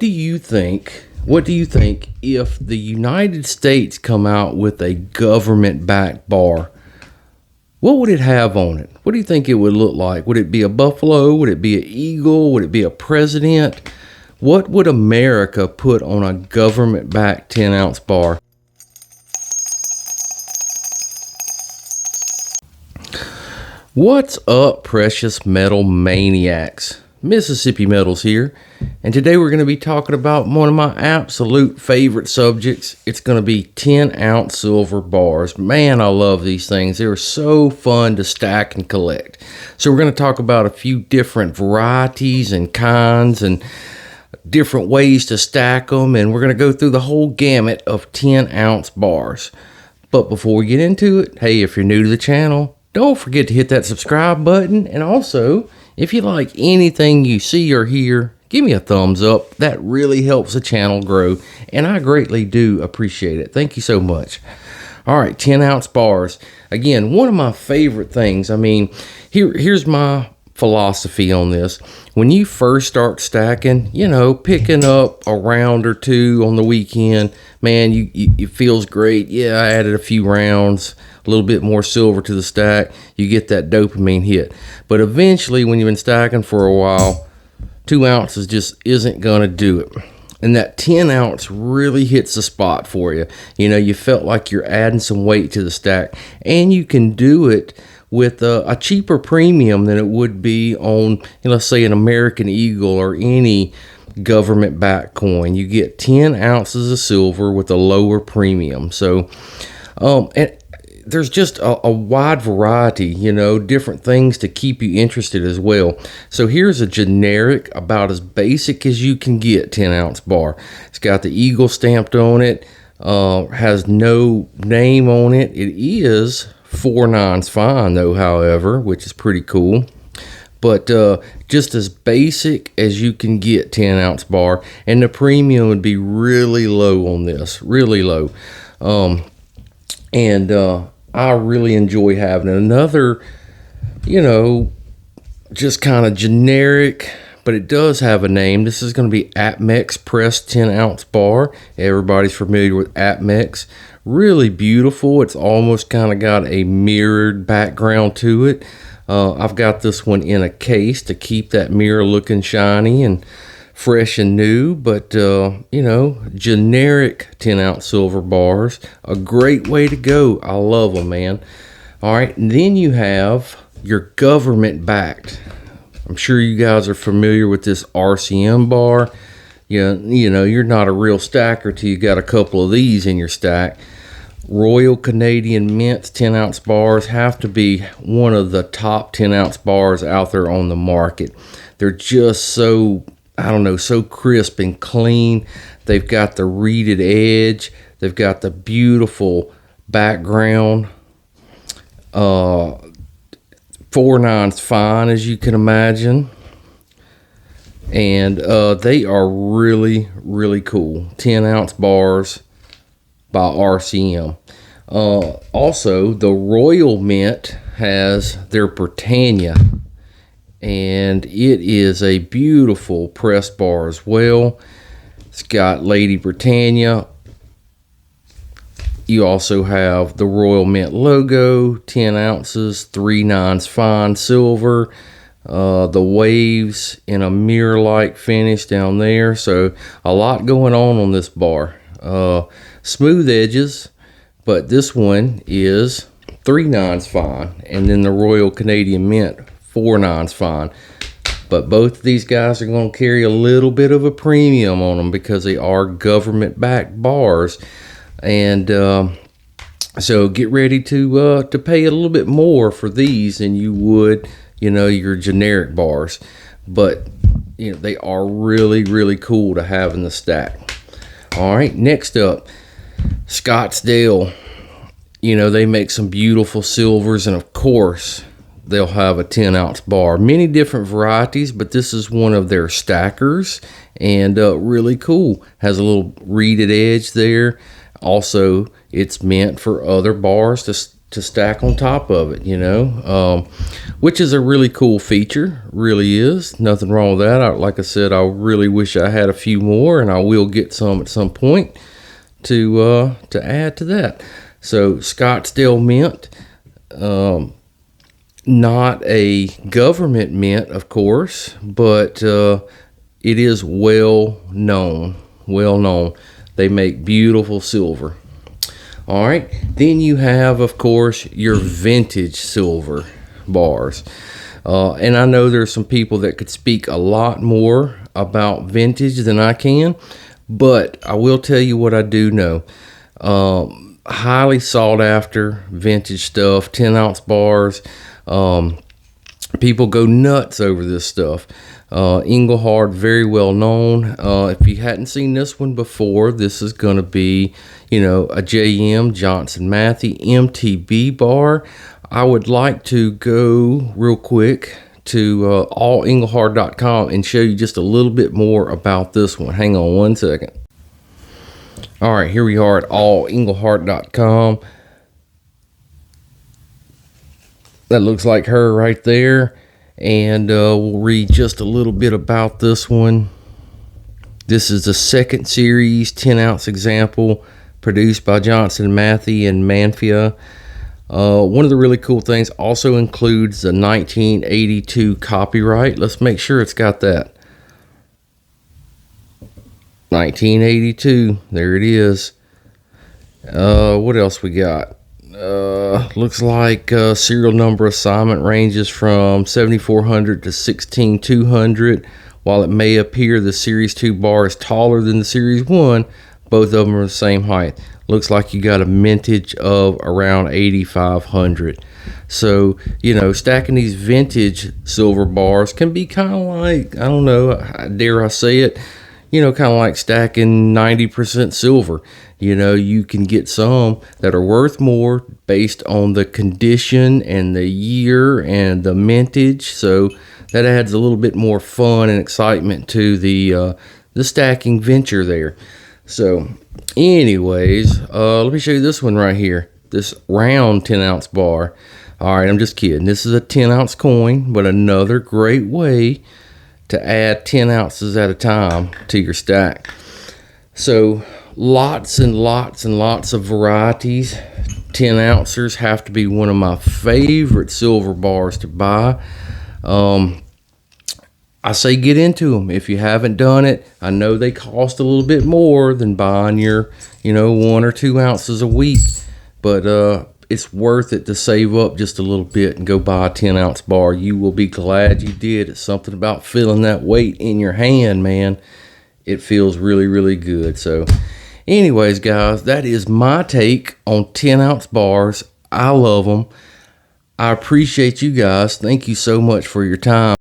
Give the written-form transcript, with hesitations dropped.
What do you think if the United States come out with a government-backed bar? What would it have on it? What do you think it would look like? Would it be a buffalo? Would it be an eagle? Would it be a president? What would America put on a government-backed 10-ounce bar? What's up, precious metal maniacs? Mississippi Metals here, and today we're going to be talking about one of my absolute favorite subjects. It's going to be 10-ounce silver bars. Man, I love these things. They're so fun to stack and collect. So we're going to talk about a few different varieties and kinds and different ways to stack them, and we're going to go through the whole gamut of 10-ounce bars. But before we get into it, hey, if you're new to the channel, don't forget to hit that subscribe button, and also, if you like anything you see or hear, give me a thumbs up. That really helps the channel grow, and I greatly do appreciate it. Thank you so much. All right, 10-ounce bars. Again, one of my favorite things. I mean, here's my philosophy on this. When you first start stacking, picking up a round or two on the weekend, man, it feels great. Yeah, I added a few rounds, a little bit more silver to the stack. You get that dopamine hit. But eventually, when you've been stacking for a while, 2 ounces just isn't going to do it. And that 10 ounce really hits the spot for you. You felt like you're adding some weight to the stack, and you can do it with a cheaper premium than it would be on, let's say, an American Eagle or any government-backed coin. You get 10 ounces of silver with a lower premium. So, and there's just a wide variety, different things to keep you interested as well. So here's a generic, about as basic as you can get 10-ounce bar. It's got the eagle stamped on it, has no name on it. It is 4 nines fine though, however, which is pretty cool. But just as basic as you can get 10-ounce bar, and the premium would be really low on this, really low. I really enjoy having it. Another, just kind of generic, but it does have a name. This is going to be APMEX pressed 10-ounce bar. Everybody's familiar with APMEX. Really beautiful. It's almost kind of got a mirrored background to it. I've got this one in a case to keep that mirror looking shiny and fresh and new, but generic 10-ounce silver bars, a great way to go. I love them, man. All right, and then you have your government backed. I'm sure you guys are familiar with this RCM bar. You're not a real stacker till you got a couple of these in your stack. Royal Canadian Mints 10-ounce bars have to be one of the top 10-ounce bars out there on the market. They're just so crisp and clean. They've got the reeded edge. They've got the beautiful background. 4 nines fine, as you can imagine. And they are really, really cool. 10-ounce bars by RCM. Also, the Royal Mint has their Britannia, and it is a beautiful press bar as well. It's got Lady Britannia. You also have the Royal Mint logo, 10 ounces, 3 nines fine silver. The waves in a mirror-like finish down there. So a lot going on this bar. Smooth edges, but this one is 3 nines fine, and then the Royal Canadian Mint 4 nines fine. But both of these guys are going to carry a little bit of a premium on them because they are government-backed bars, and so get ready to pay a little bit more for these than you would, your generic bars. But they are really, really cool to have in the stack. All right, next up, Scottsdale. They make some beautiful silvers, and of course they'll have a 10-ounce bar. Many different varieties, but this is one of their stackers, and really cool. Has a little reeded edge there. Also, it's meant for other bars to stack on top of it, which is a really cool feature. Really is. Nothing wrong with that. Like I said, I really wish I had a few more, and I will get some at some point to add to that. So Scottsdale mint, not a government mint, of course, but it is well known. They make beautiful silver. All right, then you have, of course, your vintage silver bars. And I know there's some people that could speak a lot more about vintage than I can, but I will tell you what I do know. Highly sought after vintage stuff, 10-ounce bars. People go nuts over this stuff. Engelhard, very well known. If you hadn't seen this one before, this is going to be, a JM Johnson Matthey MTB bar. I would like to go real quick to allengelhard.com and show you just a little bit more about this one. Hang on one second. All right, here we are at allengelhard.com. That looks like her right there. And we'll read just a little bit about this one. This is the second series 10-ounce example produced by Johnson Matthey and Manfia. One of the really cool things also includes the 1982 copyright. Let's make sure it's got that. 1982. There it is. What else we got? Looks like serial number assignment ranges from 7400 to 16200. While it may appear the Series 2 bar is taller than the Series 1, both of them are the same height. Looks like you got a mintage of around 8500. So, stacking these vintage silver bars can be kind of like, I don't know, dare I say it, kind of like stacking 90% silver. You can get some that are worth more based on the condition and the year and the mintage. So that adds a little bit more fun and excitement to the stacking venture there. So anyways, let me show you this one right here. This round 10-ounce bar. All right, I'm just kidding. This is a 10-ounce coin, but another great way to add 10 ounces at a time to your stack. So lots and lots and lots of varieties. 10 ouncers have to be one of my favorite silver bars to buy. I say get into them if you haven't done it. I know they cost a little bit more than buying your 1 or 2 ounces a week, but it's worth it to save up just a little bit and go buy a 10-ounce bar. You will be glad you did. It's something about feeling that weight in your hand, man. It feels really, really good. So anyways, guys, that is my take on 10-ounce bars. I love them. I appreciate you guys. Thank you so much for your time.